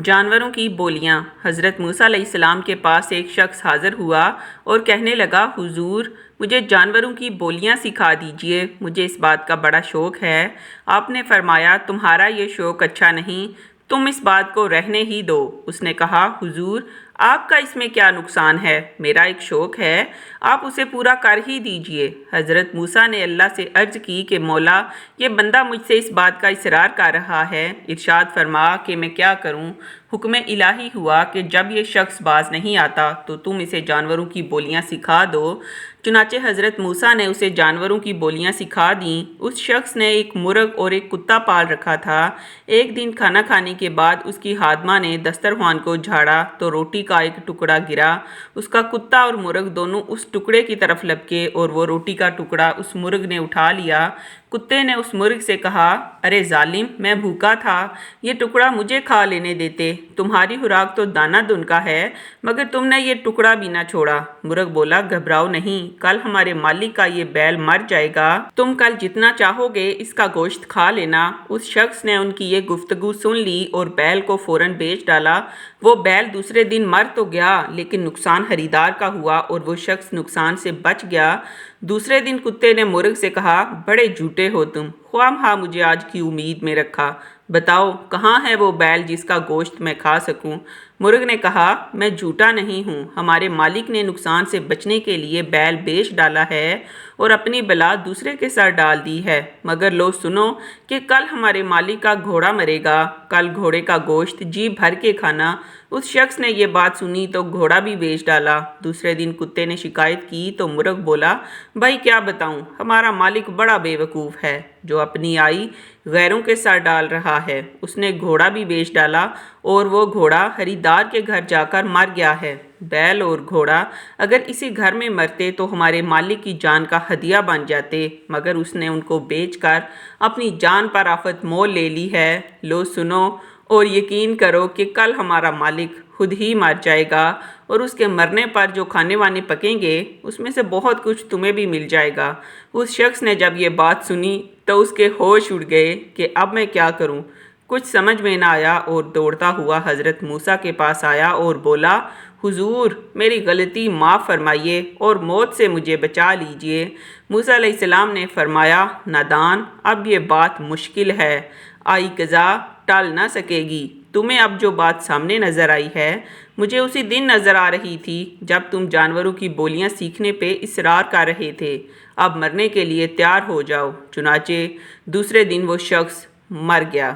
جانوروں کی بولیاں۔ حضرت موسیٰ علیہ السلام کے پاس ایک شخص حاضر ہوا اور کہنے لگا، حضور مجھے جانوروں کی بولیاں سکھا دیجئے، مجھے اس بات کا بڑا شوق ہے۔ آپ نے فرمایا، تمہارا یہ شوق اچھا نہیں، تم اس بات کو رہنے ہی دو۔ اس نے کہا، حضور آپ کا اس میں کیا نقصان ہے؟ میرا ایک شوق ہے، آپ اسے پورا کر ہی دیجئے۔ حضرت موسیٰ نے اللہ سے عرض کی کہ مولا، یہ بندہ مجھ سے اس بات کا اصرار کر رہا ہے، ارشاد فرما کہ میں کیا کروں۔ حکم الہی ہوا کہ جب یہ شخص باز نہیں آتا تو تم اسے جانوروں کی بولیاں سکھا دو۔ چنانچہ حضرت موسیٰ نے اسے جانوروں کی بولیاں سکھا دیں۔ اس شخص نے ایک مرغ اور ایک کتا پال رکھا تھا۔ ایک دن کھانا کھانے کے بعد اس کی خادمہ نے دسترخوان کو جھاڑا تو روٹی کا ایک ٹکڑا گرا۔ اس کا کتا اور مرغ دونوں اس ٹکڑے کی طرف لپکے اور وہ روٹی کا ٹکڑا اس مرغ نے اٹھا لیا۔ کتے نے اس مرغ سے کہا، ارے ظالم، میں بھوکا تھا، یہ ٹکڑا مجھے کھا لینے دیتے۔ تمہاری خوراک تو دانہ دن کا ہے، مگر تم نے یہ ٹکڑا بھی نہ چھوڑا۔ مرغ بولا، گھبراؤ نہیں، کل ہمارے مالک کا یہ بیل مر جائے گا، تم کل جتنا چاہو گے اس کا گوشت کھا لینا۔ اس شخص نے ان کی یہ گفتگو سن لی اور بیل کو فوراً بیچ ڈالا۔ وہ بیل دوسرے دن مر تو گیا، لیکن نقصان خریدار کا ہوا اور وہ شخص نقصان سے بچ گیا۔ دوسرے دن کتے نے مرغ سے کہا، بڑے جھوٹے ہو تم، خواہ مخواہ مجھے آج کی امید میں رکھا، بتاؤ کہاں ہے وہ بیل جس کا گوشت میں کھا سکوں؟ مرغ نے کہا، میں جھوٹا نہیں ہوں، ہمارے مالک نے نقصان سے بچنے کے لیے بیل بیچ ڈالا ہے اور اپنی بلا دوسرے کے سر ڈال دی ہے، مگر لو سنو کہ کل ہمارے مالک کا گھوڑا مرے گا، کل گھوڑے کا گوشت جی بھر کے کھانا۔ اس شخص نے یہ بات سنی تو گھوڑا بھی بیچ ڈالا۔ دوسرے دن کتے نے شکایت کی تو مرغ بولا، بھائی کیا بتاؤں، ہمارا مالک بڑا بے وقوف ہے جو اپنی آئی غیروں کے سر ڈال رہا ہے۔ اس نے گھوڑا بھی بیچ ڈالا اور وہ گھوڑا خریدار کے گھر جا کر مر گیا ہے۔ بیل اور گھوڑا اگر اسی گھر میں مرتے تو ہمارے مالک کی جان کا ہدیہ بن جاتے، مگر اس نے ان کو بیچ کر اپنی جان پر آفت مول لے لی ہے۔ لو سنو اور یقین کرو کہ کل ہمارا مالک خود ہی مر جائے گا اور اس کے مرنے پر جو کھانے وانے پکیں گے اس میں سے بہت کچھ تمہیں بھی مل جائے گا۔ اس شخص نے جب یہ بات سنی تو اس کے ہوش اڑ گئے کہ اب میں کیا کروں۔ کچھ سمجھ میں نہ آیا اور دوڑتا ہوا حضرت موسیٰ کے پاس آیا اور بولا، حضور میری غلطی معاف فرمائیے اور موت سے مجھے بچا لیجئے۔ موسیٰ علیہ السلام نے فرمایا، نادان، اب یہ بات مشکل ہے، آئی قضا ٹال نہ سکے گی۔ تمہیں اب جو بات سامنے نظر آئی ہے مجھے اسی دن نظر آ رہی تھی جب تم جانوروں کی بولیاں سیکھنے پہ اصرار کر رہے تھے۔ اب مرنے کے لیے تیار ہو جاؤ۔ چنانچہ دوسرے دن وہ شخص مر گیا۔